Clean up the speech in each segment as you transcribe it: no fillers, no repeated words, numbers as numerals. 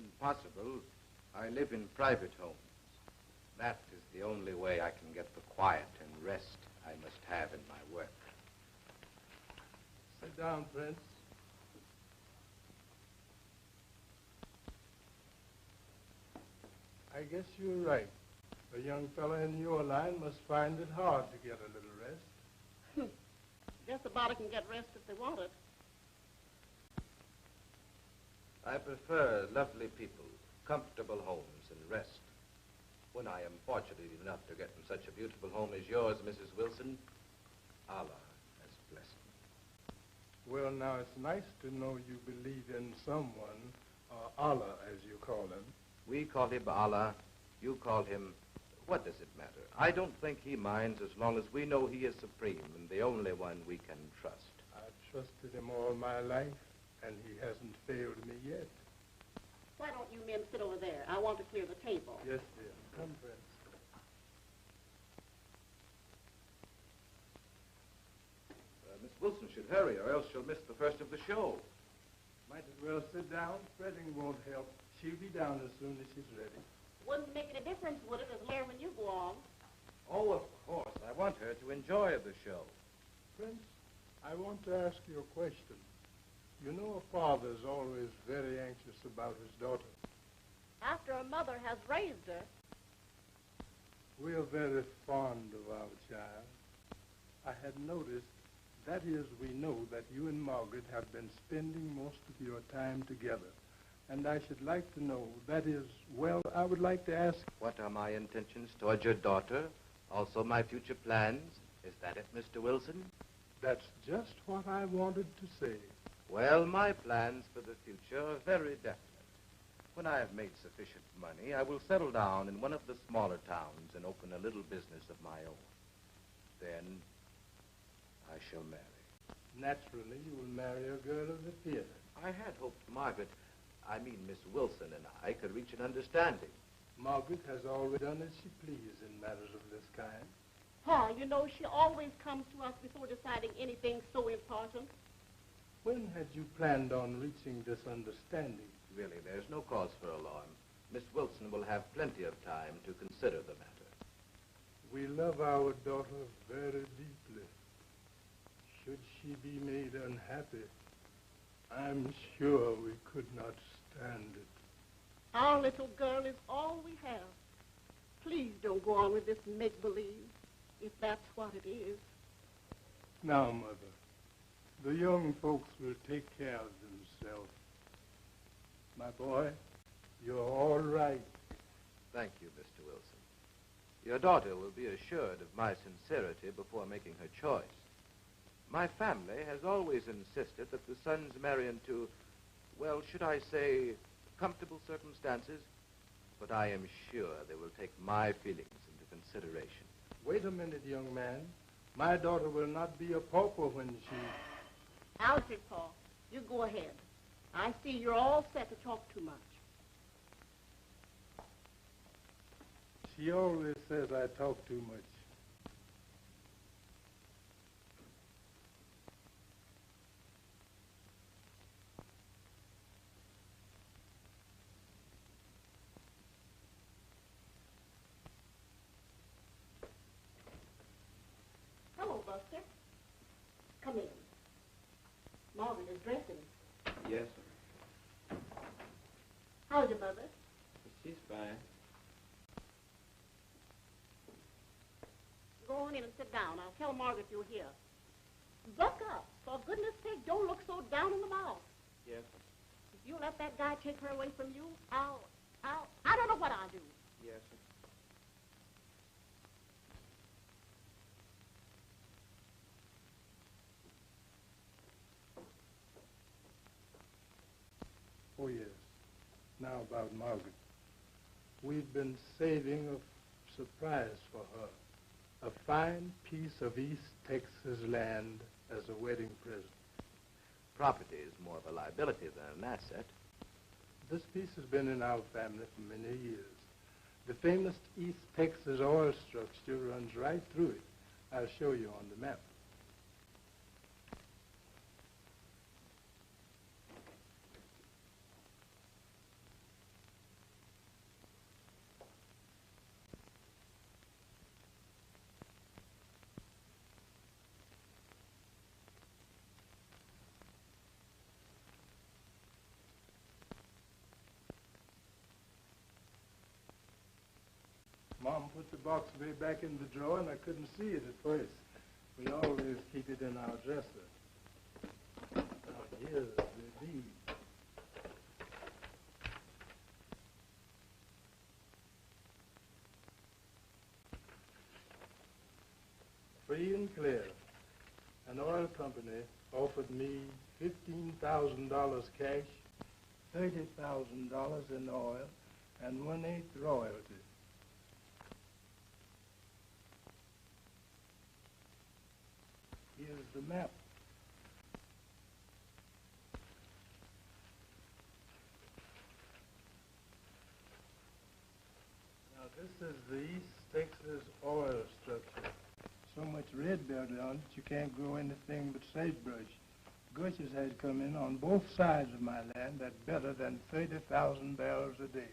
When possible, I live in private homes. That is the only way I can get the quiet and rest I must have in my work. Sit down, Prince. I guess you're right. A young fellow in your line must find it hard to get a little rest. Guess the body can get rest if they want it. I prefer lovely people, comfortable homes, and rest. When I am fortunate enough to get in such a beautiful home as yours, Mrs. Wilson, Allah has blessed me. Well, now, it's nice to know you believe in someone, Allah, as you call him. We call him Allah. You call him... What does it matter? I don't think he minds as long as we know he is supreme and the only one we can trust. I've trusted him all my life, and he hasn't failed me yet. Why don't you men sit over there? I want to clear the table. Yes, dear. Come, Prince. Miss Wilson should hurry, or else she'll miss the first of the show. Might as well sit down. Fretting won't help. She'll be down as soon as she's ready. Wouldn't make any difference, would it, as later when you go on? Oh, of course. I want her to enjoy the show. Prince, I want to ask you a question. You know a father's always very anxious about his daughter. After a mother has raised her. We're very fond of our child. I had noticed, that is, we know that you and Margaret have been spending most of your time together. And I should like to know, that is, well, I would like to ask... What are my intentions toward your daughter? Also my future plans? Is that it, Mr. Wilson? That's just what I wanted to say. Well, my plans for the future are very definite. When I have made sufficient money, I will settle down in one of the smaller towns and open a little business of my own. Then I shall marry. Naturally, you will marry a girl of the theater. I had hoped Miss Wilson and I could reach an understanding. Margaret has always done as she pleased in matters of this kind. Pa, you know, she always comes to us before deciding anything so important. When had you planned on reaching this understanding? Really, there's no cause for alarm. Miss Wilson will have plenty of time to consider the matter. We love our daughter very deeply. Should she be made unhappy, I'm sure we could not stand it. Our little girl is all we have. Please don't go on with this make-believe, if that's what it is. Now, Mother, the young folks will take care of themselves. My boy, you're all right. Thank you, Mr. Wilson. Your daughter will be assured of my sincerity before making her choice. My family has always insisted that the sons marry into, well, should I say, comfortable circumstances, but I am sure they will take my feelings into consideration. Wait a minute, young man. My daughter will not be a pauper when she... Alfred, Paul, you go ahead. I see you're all set to talk too much. She always says I talk too much. Hello, Buster. Come in. Margaret is dressing. Yes, sir. How's your mother? She's fine. Go on in and sit down. I'll tell Margaret you're here. Buck up. For goodness sake, don't look so down in the mouth. Yes, sir. If you let that guy take her away from you, I don't know what I'll do. Yes, sir. Oh, yes. Now about Margaret. We've been saving a surprise for her. A fine piece of East Texas land as a wedding present. Property is more of a liability than an asset. This piece has been in our family for many years. The famous East Texas oil structure runs right through it. I'll show you on the map. Mom put the box way back in the drawer, and I couldn't see it at first. We always keep it in our dresser. Now, here's the deed. Free and clear. An oil company offered me $15,000 cash, $30,000 in oil, and 1/8 royalty. Here's the map. Now, this is the East Texas oil structure. So much red belted on it, you can't grow anything but sagebrush. Gushes had come in on both sides of my land at better than 30,000 barrels a day.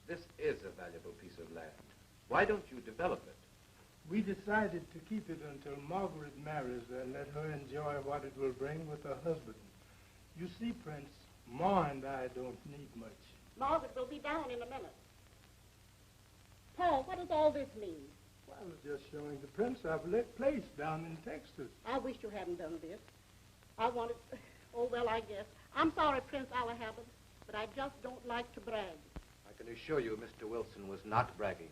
This is a valuable piece of land. Why don't you develop it? We decided to keep it until Margaret marries and let her enjoy what it will bring with her husband. You see, Prince, Ma and I don't need much. Margaret will be down in a minute. Paul, what does all this mean? Well, I was just showing the Prince our place down in Texas. I wish you hadn't done this. I wanted... Oh, well, I guess. I'm sorry, Prince Allahabad, but I just don't like to brag. I can assure you Mr. Wilson was not bragging,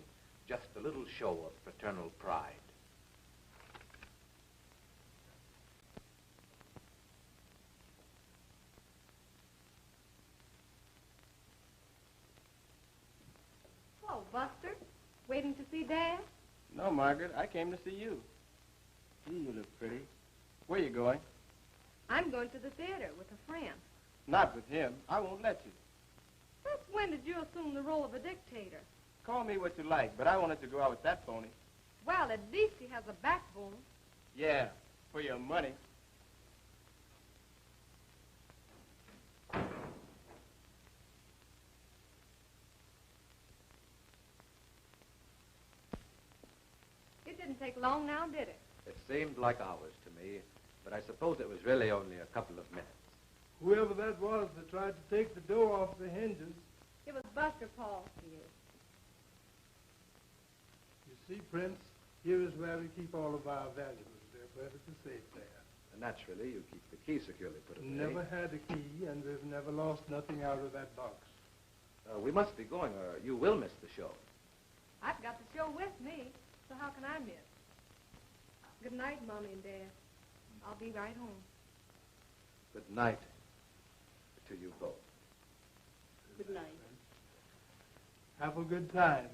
just a little show of fraternal pride. Oh, Buster, waiting to see Dad? No, Margaret, I came to see you. Gee, you look pretty. Where you going? I'm going to the theater with a friend. Not with him. I won't let you. Since when did you assume the role of a dictator? Call me what you like, but I wanted to go out with that pony. Well, at least he has a backbone. Yeah, for your money. It didn't take long now, did it? It seemed like hours to me, but I suppose it was really only a couple of minutes. Whoever that was that tried to take the door off the hinges. It was Buster, Paul. You see, Prince, here is where we keep all of our valuables. They're perfectly safe there. And naturally, you keep the key securely put away. Never had a key, and we've never lost nothing out of that box. We must be going, or you will miss the show. I've got the show with me, so how can I miss? Good night, Mommy and Dad. I'll be right home. Good night to you both. Good night. Have a good time.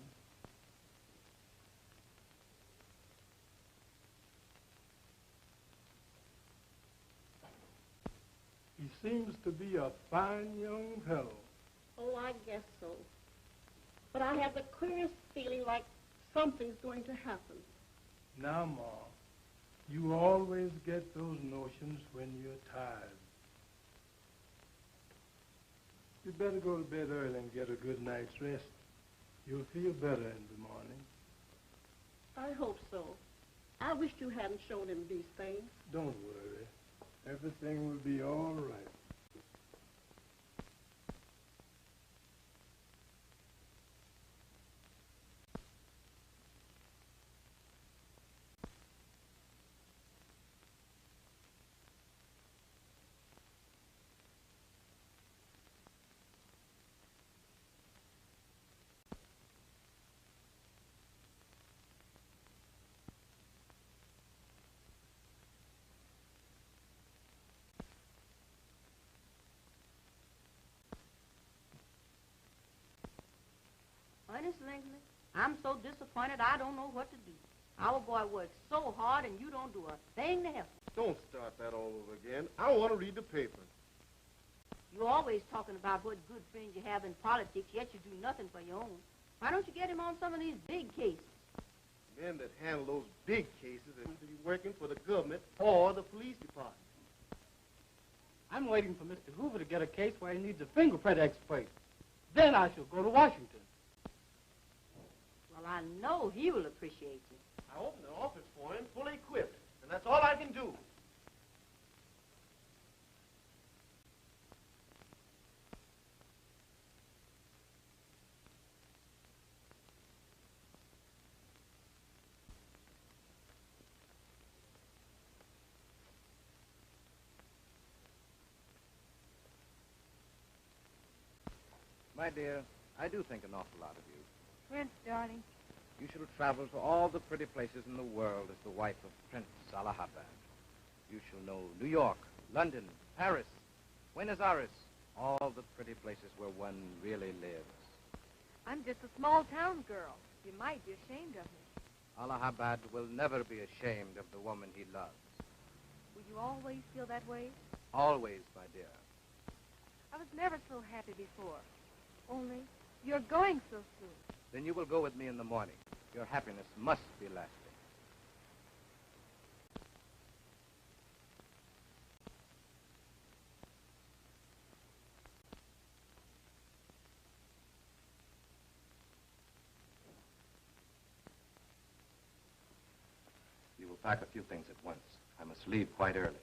He seems to be a fine young fellow. Oh, I guess so. But I have the queerest feeling like something's going to happen. Now, Ma, you always get those notions when you're tired. You'd better go to bed early and get a good night's rest. You'll feel better in the morning. I hope so. I wish you hadn't shown him these things. Don't worry. Everything will be all right. Honest, Lincoln, I'm so disappointed I don't know what to do. Our boy works so hard and you don't do a thing to help him. Don't start that all over again. I want to read the paper. You're always talking about what good friends you have in politics, yet you do nothing for your own. Why don't you get him on some of these big cases? Men that handle those big cases are going to be working for the government or the police department. I'm waiting for Mr. Hoover to get a case where he needs a fingerprint expert. Then I shall go to Washington. Well, I know he will appreciate you. I opened an office for him, fully equipped, and that's all I can do. My dear, I do think an awful lot of you. Prince, darling. You shall travel to all the pretty places in the world as the wife of Prince Allahabad. You shall know New York, London, Paris, Buenos Aires, all the pretty places where one really lives. I'm just a small town girl. You might be ashamed of me. Allahabad will never be ashamed of the woman he loves. Will you always feel that way? Always, my dear. I was never so happy before. Only, you're going so soon. Then you will go with me in the morning. Your happiness must be lasting. You will pack a few things at once. I must leave quite early.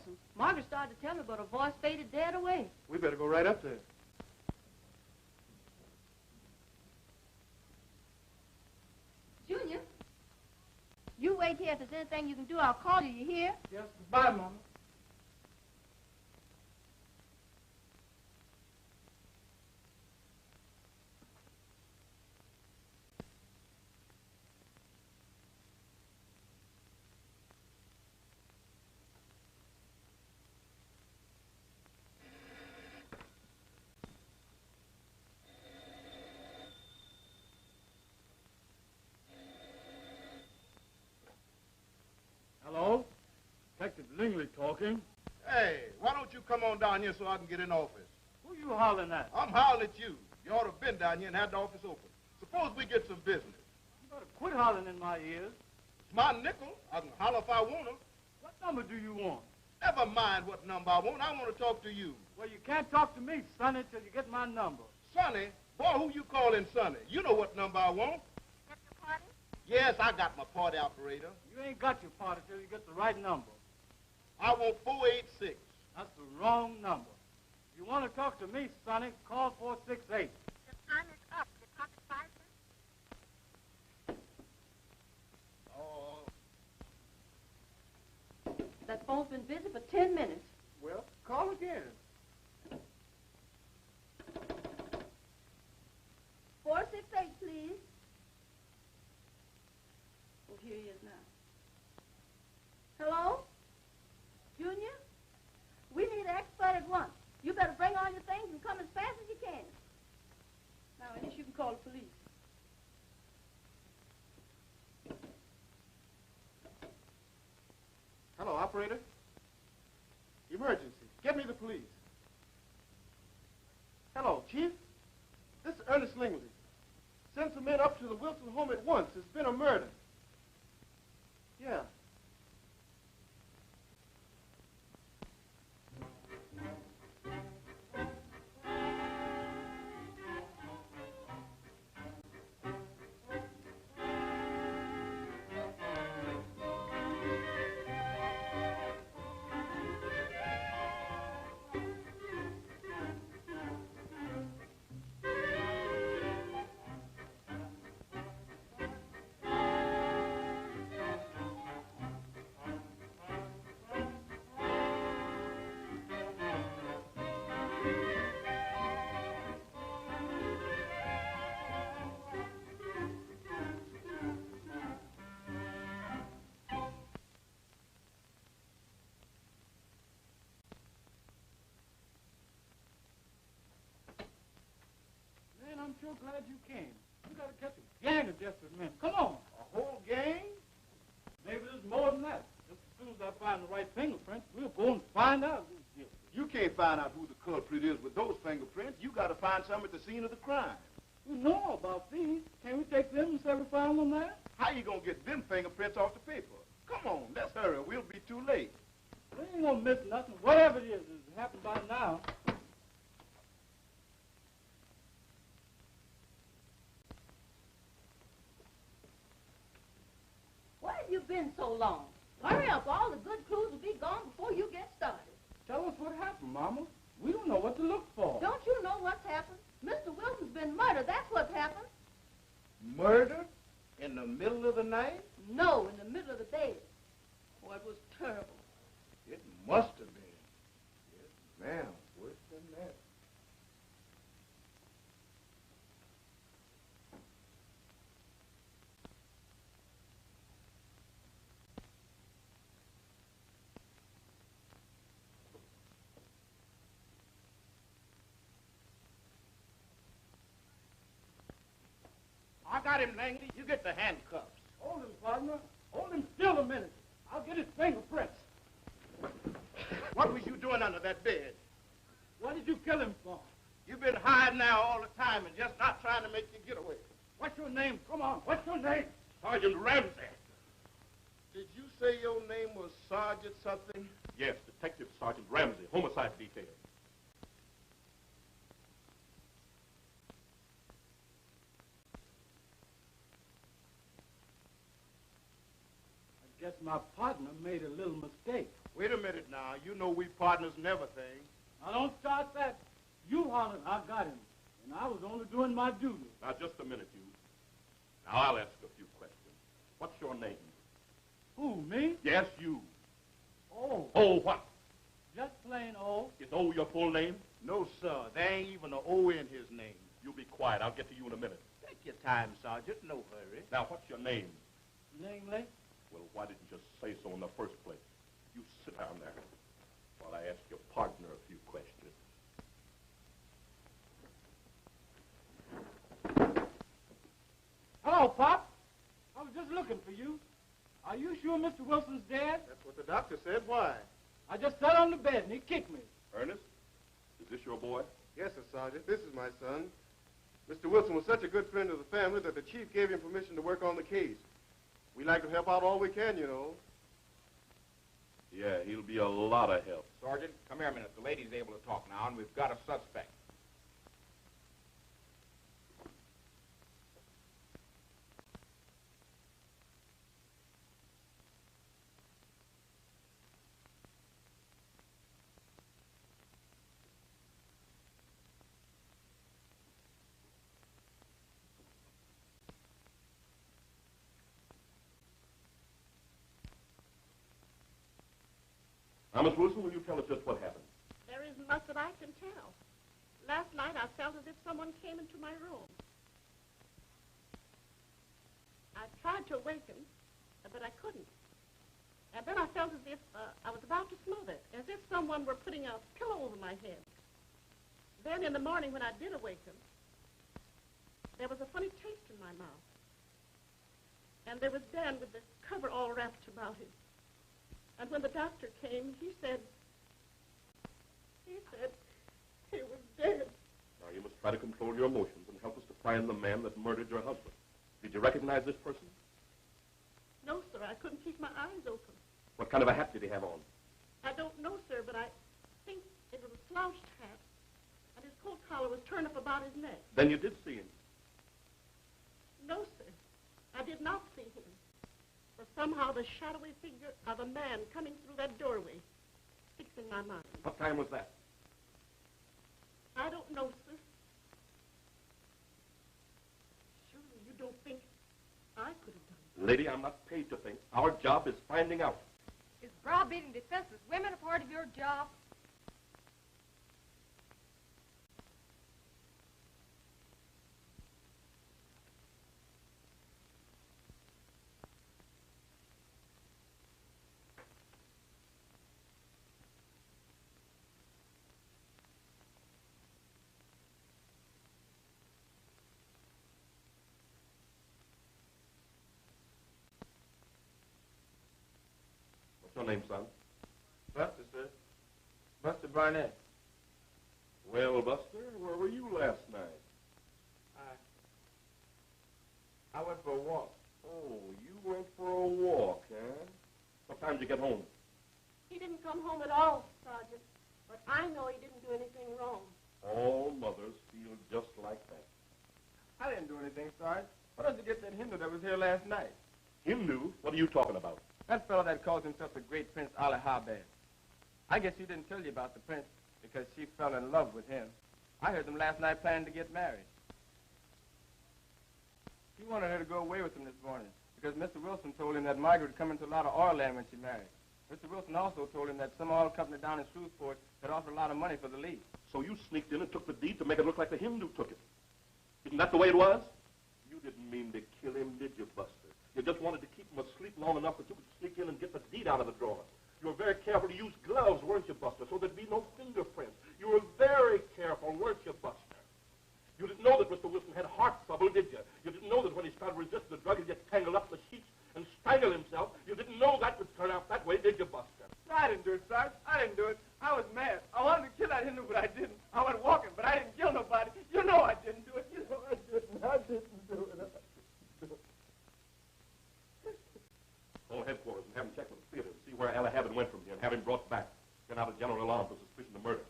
Wilson's. Margaret started to tell me, but her voice faded dead away. We better go right up there. Junior, you wait here. If there's anything you can do, I'll call you. You hear? Yes, goodbye, Mama. Hello? Detective Lingley talking. Hey, why don't you come on down here so I can get in office? Who you hollering at? I'm hollering at you. You ought to have been down here and had the office open. Suppose we get some business. You better quit hollering in my ears. It's my nickel. I can holler if I want to. What number do you want? Never mind what number I want. I want to talk to you. Well, you can't talk to me, Sonny, till you get my number. Sonny? Boy, who you calling Sonny? You know what number I want. Get your party? Yes, I got my party operator. You ain't got your party till you get the right number. I want 486. That's the wrong number. If you want to talk to me, Sonny, call 468. The time is up. The clock is 5 minutes. Oh, That phone's been busy for 10 minutes. Well, call again. 468, please. Oh, here he is now. Hello? Junior? We need an expert at once. You better bring all your things and come as fast as you can. Now, Ennis, you can call the police. Hello, operator. Emergency. Get me the police. Hello, Chief. This is Ernest Lingley. Send some men up to the Wilson home at once. There's been a murder. Yeah. Man, I'm sure glad you came. You gotta catch a gang of desperate men. Come on. A whole gang? Maybe there's more than that. Just as soon as I find the right fingerprints, we'll go and find out who's guilty. you can't find out who the culprit is with those fingerprints. You got to find some at the scene of the crime. We know about these. Can we take them and say we found them there? How you going to get them fingerprints off the paper? Come on, let's hurry. We'll be too late. We ain't gonna miss nothing. Whatever it is, it's happened by now. Where have you been so long? Hurry up. All the good clues will be gone before you get started. Tell us what happened, Mama. We don't know what to look for. Don't you know what's happened? Mr. Wilson's been murdered. That's what's happened. Murder? In the middle of the night? No, in the middle of the day. Oh, it was terrible. It must have been. Yes, ma'am. Worse than that. I got him, Langley. You get the handcuffs. Hold him, partner. Hold him still a minute. I'll get his fingerprints. What was you doing under that bed? What did you kill him for? You've been hiding now all the time and just not trying to make you get away. What's your name? Come on. What's your name? Sergeant Ramsey. Did you say your name was Sergeant something? Yes, Detective Sergeant Ramsey, homicide detail. I guess my partner made a little mistake. Wait a minute now. You know we partners in everything. Now, don't start that. You hollered, I got him. And I was only doing my duty. Now, just a minute, you. Now, I'll ask a few questions. What's your name? Who, me? Yes, you. Oh. Oh, what? Just plain O. Is O your full name? No, sir. There ain't even an O in his name. You be quiet. I'll get to you in a minute. Take your time, Sergeant. No hurry. Now, what's your name? Langley? Well, why didn't you just say so in the first place? You sit down there while I ask your partner a few questions. Hello, Pop. I was just looking for you. Are you sure Mr. Wilson's dead? That's what the doctor said. Why? I just sat on the bed and he kicked me. Ernest, is this your boy? Yes, sir, Sergeant. This is my son. Mr. Wilson was such a good friend of the family that the chief gave him permission to work on the case. We like to help out all we can, you know. Yeah, he'll be a lot of help. Sergeant, come here a minute. The lady's able to talk now, and we've got a suspect. Now, Miss Wilson, will you tell us just what happened? There isn't much that I can tell. Last night I felt as if someone came into my room. I tried to awaken, but I couldn't. And then I felt as if I was about to smother, as if someone were putting a pillow over my head. Then in the morning when I did awaken, there was a funny taste in my mouth. And there was Dan with the cover all wrapped about him. And when the doctor came, he said he was dead. Now, you must try to control your emotions and help us to find the man that murdered your husband. Did you recognize this person? No, sir, I couldn't keep my eyes open. What kind of a hat did he have on? I don't know, sir, but I think it was a slouched hat, and his coat collar was turned up about his neck. Then you did see him. No, sir, I did not see him. But somehow the shadowy figure of a man coming through that doorway sticks in my mind. What time was that? I don't know, sir. Surely you don't think I could have done it. Lady, I'm not paid to think. Our job is finding out. Is browbeating defenseless women a part of your job? What's your name, son? Buster, sir. Buster Barnett. Well, Buster, where were you last night? I went for a walk. Oh, you went for a walk, huh? What time did you get home? He didn't come home at all, Sergeant. But I know he didn't do anything wrong. All mothers feel just like that. I didn't do anything, Sarge. Why don't you get that Hindu that was here last night? Hindu? What are you talking about? That fellow that calls himself the great Prince Ali Habad. I guess she didn't tell you about the prince because she fell in love with him. I heard them last night planning to get married. He wanted her to go away with him this morning because Mr. Wilson told him that Margaret would come into a lot of oil land when she married. Mr. Wilson also told him that some oil company down in Shreveport had offered a lot of money for the lease. So you sneaked in and took the deed to make it look like the Hindu took it. Isn't that the way it was? You didn't mean to kill him, did you, Buster? You just wanted to keep him asleep long enough that you could sneak in and get the deed out of the drawer. You were very careful to use gloves, weren't you, Buster, so there'd be no fingerprints. You were very careful, weren't you, Buster? You didn't know that Mr. Wilson had heart trouble, did you? You didn't know that when he started resisting the drug, he'd get tangled up in the sheets and strangle himself. You didn't know that would turn out that way, did you, Buster? I didn't do it, Sarge. I didn't do it. I was mad. I wanted to kill that Hindu, but I didn't. I went walking, but I didn't kill nobody. You know I didn't do it. You know I didn't. I didn't do it. Call headquarters and have him check with the theater and see where Ella Habit went from here and have him brought back. Get out a general alarm for suspicion of murder.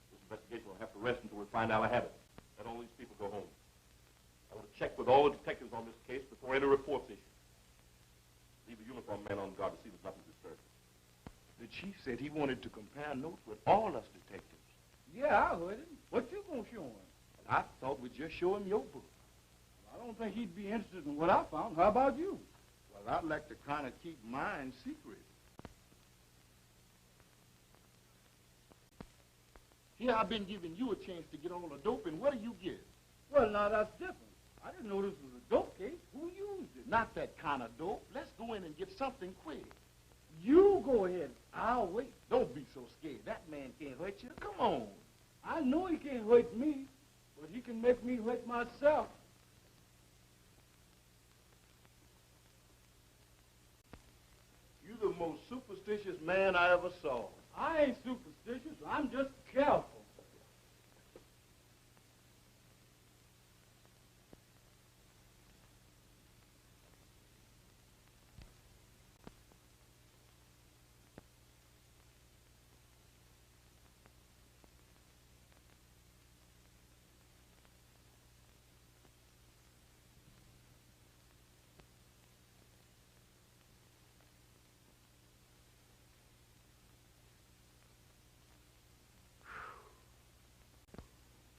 This investigation will have to rest until we find Ella Habit. Let all these people go home. I want to check with all the detectives on this case before any reports issued. Leave a uniformed man on guard to see that nothing disturbs. The chief said he wanted to compare notes with all us detectives. Yeah, I heard him. What you gonna show him? I thought we'd just show him your book. I don't think he'd be interested in what I found. How about you? Well, I'd like to kind of keep mine secret. Here I've been giving you a chance to get all the dope, and what do you get? Well, now that's different. I didn't know this was a dope case. Who used it? Not that kind of dope. Let's go in and get something quick. You go ahead. I'll wait. Don't be so scared. That man can't hurt you. Come on. I know he can't hurt me, but he can make me hurt myself. You're the most superstitious man I ever saw. I ain't superstitious. I'm just careful.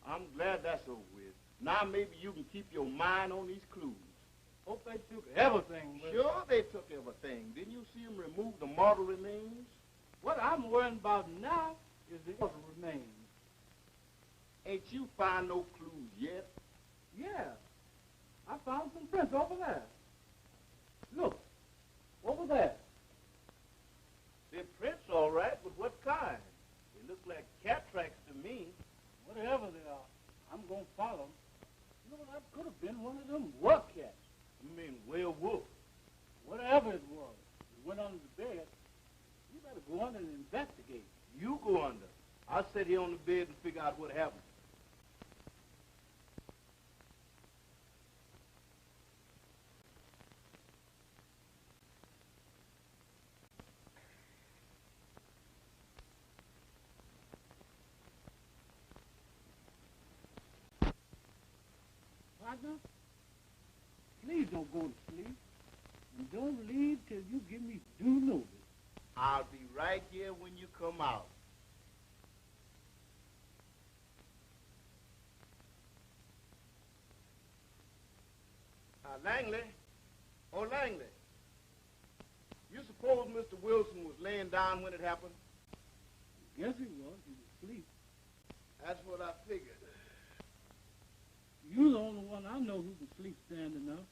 I'm glad that's over with. Now maybe you can keep your mind on these clues. Hope they took everything. Sure they took everything. Didn't you see them remove the mortal remains? What I'm worrying about now is the other remains. Ain't you find no clues yet? Yeah. I found some prints over there. Look. Over there. They're prints, all right, but what kind? They look like cat tracks to me. Whatever they are, I'm going to follow them. You know, that could have been one of them work cats. You mean werewolf? Whatever it was. It went under the bed. You better go under and investigate. You go under. I'll sit here on the bed and figure out what happened. Partner, please don't go to sleep. And don't leave till you give me due notice. I'll be right here when you come out. Langley. Oh, Langley. You suppose Mr. Wilson was laying down when it happened? Yes, he was. He was asleep. That's what I figured. You're the only one I know who can sleep standing up.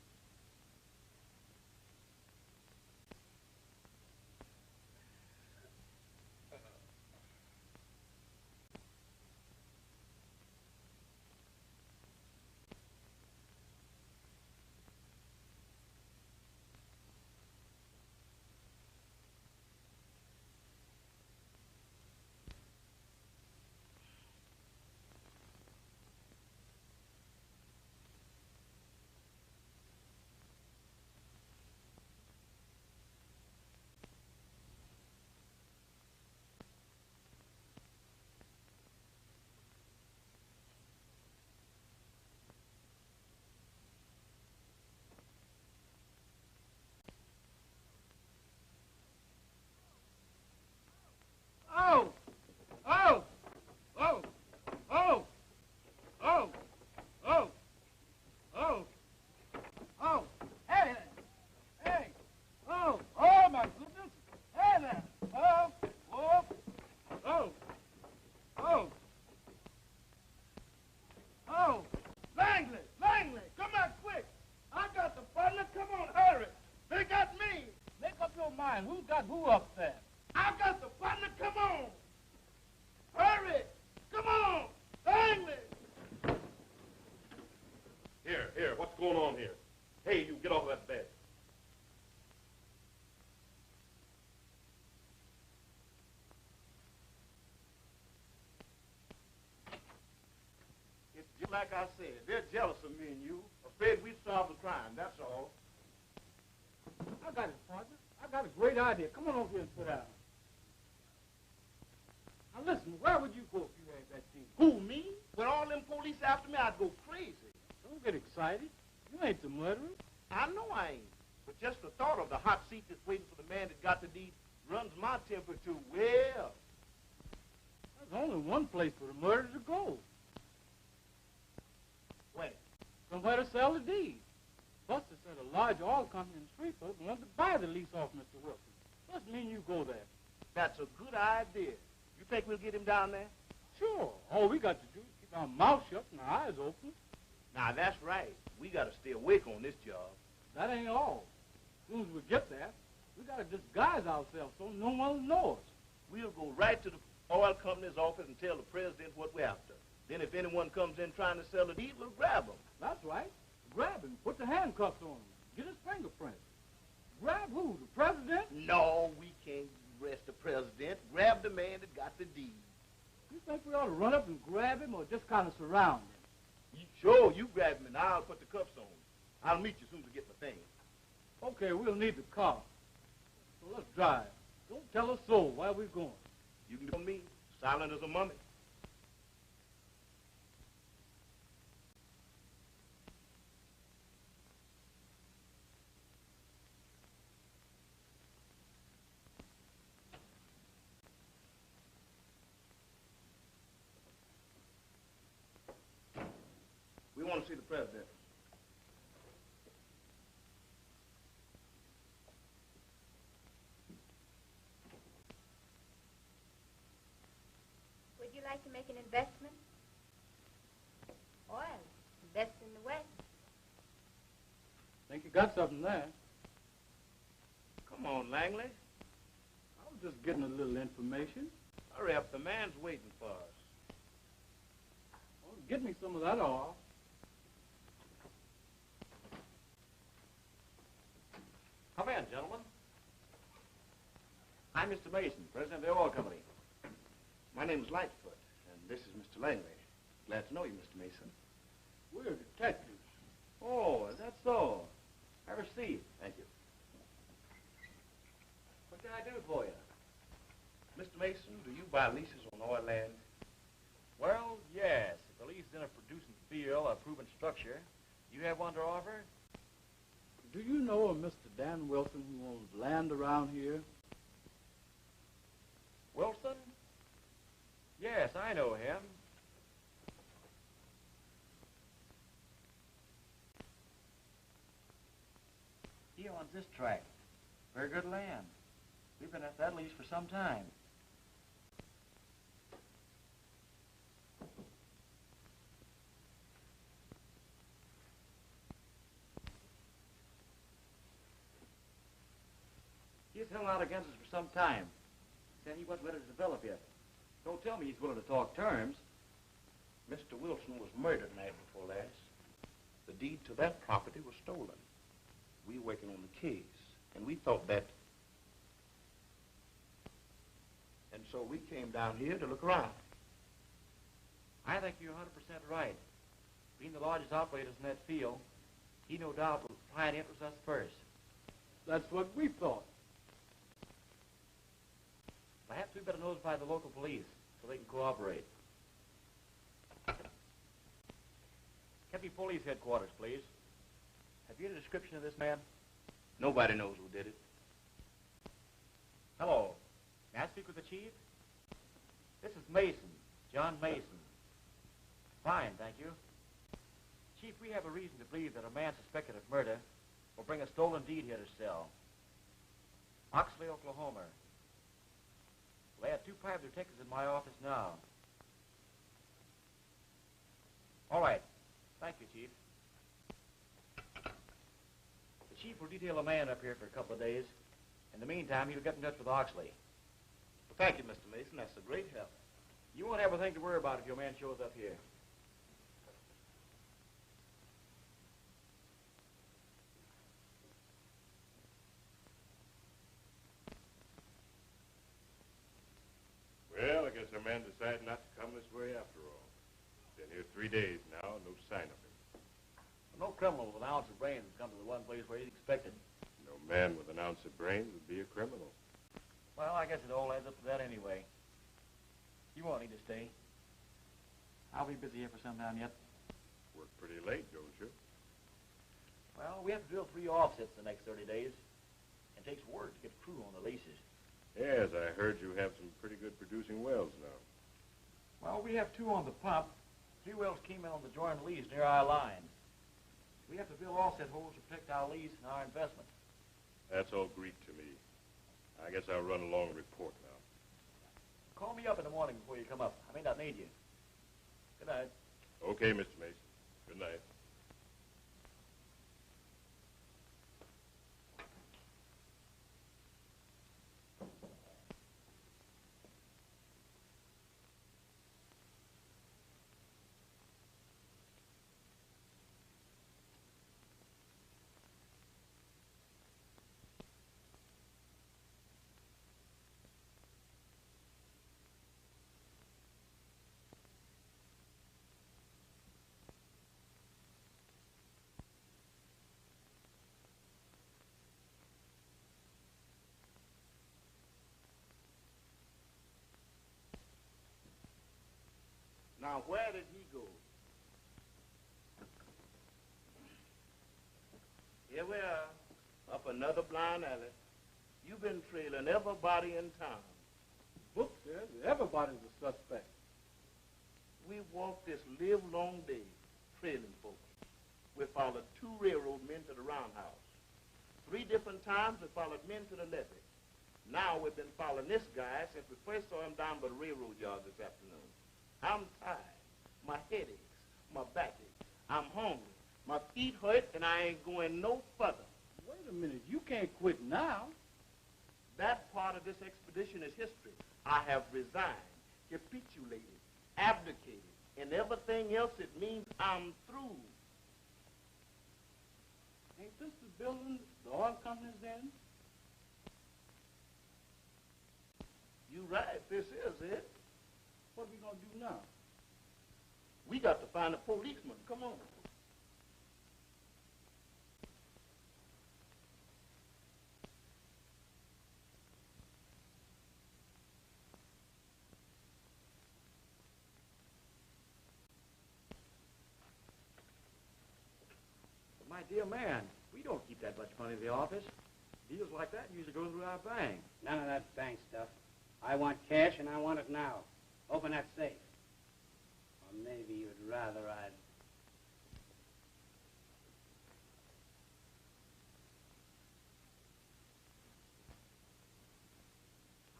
Oh! Oh! Oh! Oh! Oh! Oh! Oh! Oh! Hey! Hey! Oh! Oh, my goodness! Hey there! Oh! Oh! Oh! Oh! Oh! Langley! Langley! Come out quick! I got the partner. Come on, hurry! They got me! Make up your mind. Who's got who up there? I got the partner. Come on! Hurry! Come on! Langley! Here, what's going on here? Hey, you get off of that bed. It's just like I said. They're jealous of me and you. Afraid we'd solve the crime, that's all. I got it, partner. I got a great idea. Come on over here and sit down. Now listen, where would you go if you had that team? Who, me? With all them police after me, I'd go crazy. Don't get excited. You ain't the murderer. I know I ain't. But just the thought of the hot seat that's waiting for the man that got the deed runs my temperature way up. There's only one place for the murder to go. Where? Somewhere to sell the deed. Buster said a large oil company in Shreveport wanted to buy the lease off Mr. Wilson. Doesn't mean you go there. That's a good idea. You think we'll get him down there? Sure. All we got to do is keep our mouth shut and our eyes open. Now, that's right. We got to stay awake on this job. That ain't all. As soon as we get there, we got to disguise ourselves so no one knows. We'll go right to the oil company's office and tell the president what we're after. Then if anyone comes in trying to sell the deed, we'll grab them. That's right. Grab him. Put the handcuffs on him. Get his fingerprints. Grab who? The president? No, we can't arrest the president. Grab the man that got the deed. You think we ought to run up and grab him or just kind of surround him? Sure, you grab him and I'll put the cuffs on him. I'll meet you as soon as I get my things. Okay, we'll need the car. So let's drive. Don't tell a soul where we're going. You can go on me, silent as a mummy. We want to see the president. Would you like to make an investment? Oil. Invest in the West. Think you got something there. Come on, Langley. I was just getting a little information. Hurry up, the man's waiting for us. Well, get me some of that oil. Come in, gentlemen. I'm Mr. Mason, president of the oil company. My name's Lightfoot, and this is Mr. Langley. Glad to know you, Mr. Mason. We're detectives. Oh, is that so? Have a seat. Thank you. What can I do for you? Mr. Mason, do you buy leases on oil land? Well, yes. If the lease is in a producing field or proven structure, you have one to offer? Do you know a Mr. Dan Wilson who owns land around here? Wilson? Yes, I know him. He owns this tract. Very good land. We've been at that lease for some time. He's held out against us for some time. Then he wasn't ready to develop yet. Don't tell me he's willing to talk terms. Mr. Wilson was murdered night before last. The deed to that property was stolen. We were working on the case, and we thought that... And so we came down here to look around. I think you're 100% right. Being the largest operators in that field, he no doubt will try and interest us first. That's what we thought. Perhaps we better notify the local police so they can cooperate. Kentucky Police Headquarters, please. Have you a description of this man? Nobody knows who did it. Hello. May I speak with the chief? This is Mason, John Mason. Fine, thank you. Chief, we have a reason to believe that a man suspected of murder will bring a stolen deed here to sell. Oxley, Oklahoma. Well, I have two private detectives in my office now. All right. Thank you, Chief. The chief will detail a man up here for a couple of days. In the meantime, he'll get in touch with Oxley. Well, thank you, Mr. Mason. That's a great help. You won't have a thing to worry about if your man shows up here. Well, I guess our man decided not to come this way after all. Been here 3 days now, no sign of him. No criminal with an ounce of brains has come to the one place where he's expected. No man with an ounce of brains would be a criminal. Well, I guess it all adds up to that anyway. You won't need to stay. I'll be busy here for some time yet. Work pretty late, don't you? Well, we have to drill 3 offsets the next 30 days. It takes work to get a crew on the leases. Yes, I heard you have some pretty good producing wells now. Well, we have 2 on the pump. 3 wells came in on the joint lease near our lines. We have to build offset holes to protect our lease and our investment. That's all Greek to me. I guess I'll run along and report now. Call me up in the morning before you come up. I may not need you. Good night. Okay, Mr. Mason. Good night. Now, where did he go? Here we are, up another blind alley. You've been trailing everybody in town. Book says everybody's a suspect. We walked this livelong day trailing folks. We followed 2 railroad men to the roundhouse. 3 different times we followed men to the levee. Now we've been following this guy since we first saw him down by the railroad yard this afternoon. I'm tired. My head aches. My back aches. I'm hungry. My feet hurt, and I ain't going no further. Wait a minute. You can't quit now. That part of this expedition is history. I have resigned, capitulated, abdicated, and everything else it means I'm through. Ain't this the building the oil company's in? You right. This is it. What are we going to do now? We got to find a policeman. Come on. But my dear man, we don't keep that much money in the office. Deals like that usually go through our bank. None of that bank stuff. I want cash, and I want it now. Open that safe. Or maybe you'd rather I'd...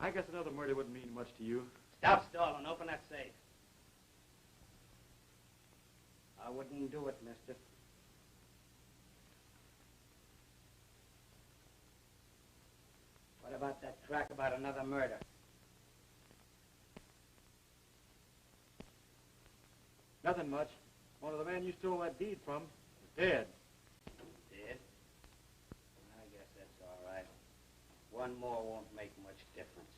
I guess another murder wouldn't mean much to you. Stop stalling. Open that safe. I wouldn't do it, mister. What about that crack about another murder? Nothing much. One of the men you stole that deed from is dead. Dead? I guess that's all right. One more won't make much difference.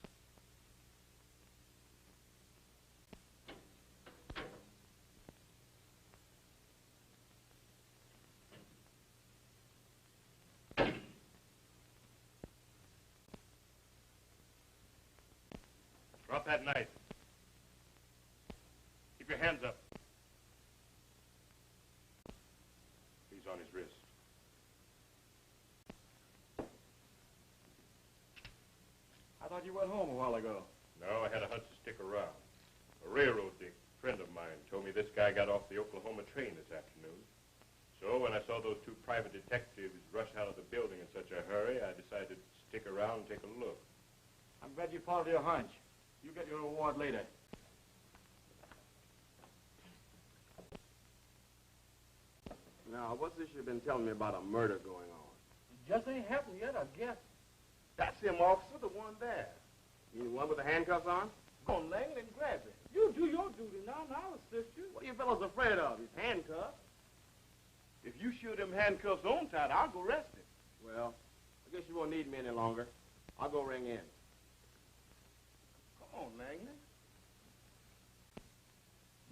Drop that knife. Keep your hands up. He's on his wrist. I thought you went home a while ago. No, I had a hunch to stick around. A railroad dick, friend of mine, told me this guy got off the Oklahoma train this afternoon. So when I saw those 2 private detectives rush out of the building in such a hurry, I decided to stick around and take a look. I'm glad you followed your hunch. You get your reward later. Now, what's this you've been telling me about a murder going on? It just ain't happened yet, I guess. That's him, officer, the one there. You the one with the handcuffs on? Go on, Langley, and grab him. You do your duty now, and I'll assist you. What are you fellows afraid of? He's handcuffed. If you shoot him handcuffs on tight, I'll go arrest him. Well, I guess you won't need me any longer. I'll go ring in. Come on, Langley.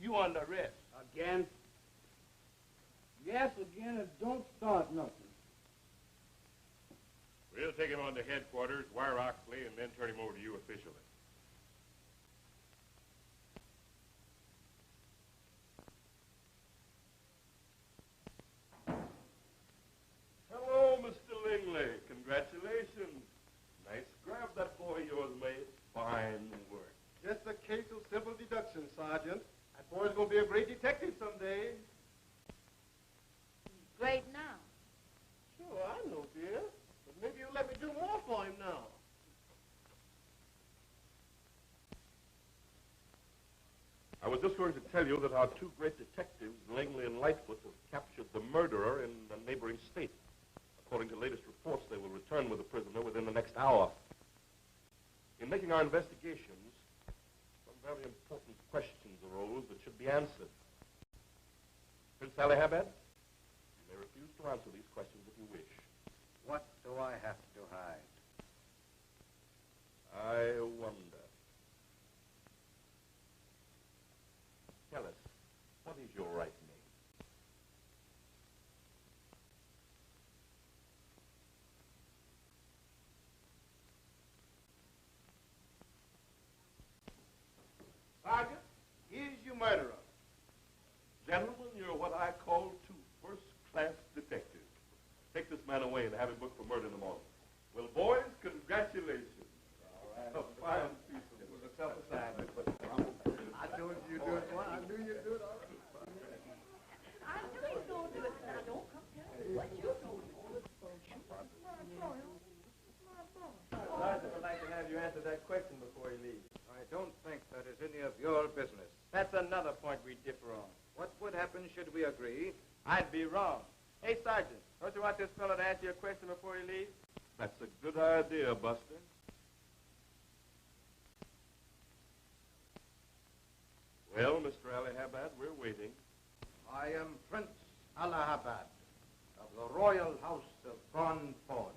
You under arrest. Again? Yes, again, and don't start nothing. We'll take him on to headquarters, wire Oxley, and then turn him over to you officially. was just going to tell you that our two great detectives, Langley and Lightfoot, have captured the murderer in a neighboring state. According to latest reports, they will return with the prisoner within the next hour. In making our investigations, some very important questions arose that should be answered. Prince Allahabad, you may refuse to answer these questions if you wish. What do I have to hide? I wonder. Tell us, what is your right name? Sergeant, here's your murderer. Gentlemen, you're what I call two first-class detectives. Take this man away and have him booked for murder in the morning. Well, boys, congratulations. All right. A fine piece of it was a self-assignment, but I told you you'd do it. Well, I knew you'd do it all right. I knew he was going to do it. Now, don't come telling me what you know. Sergeant would like to have you answer that question before you leave. I don't think that is any of your business. That's another point we differ on. What would happen should we agree? I'd be wrong. Hey, Sergeant, don't you want this fellow to ask you a question before you leave? That's a good idea, Buster. Well, Mr. Allahabad, we're waiting. I am Prince Allahabad of the Royal House of Cawnpore.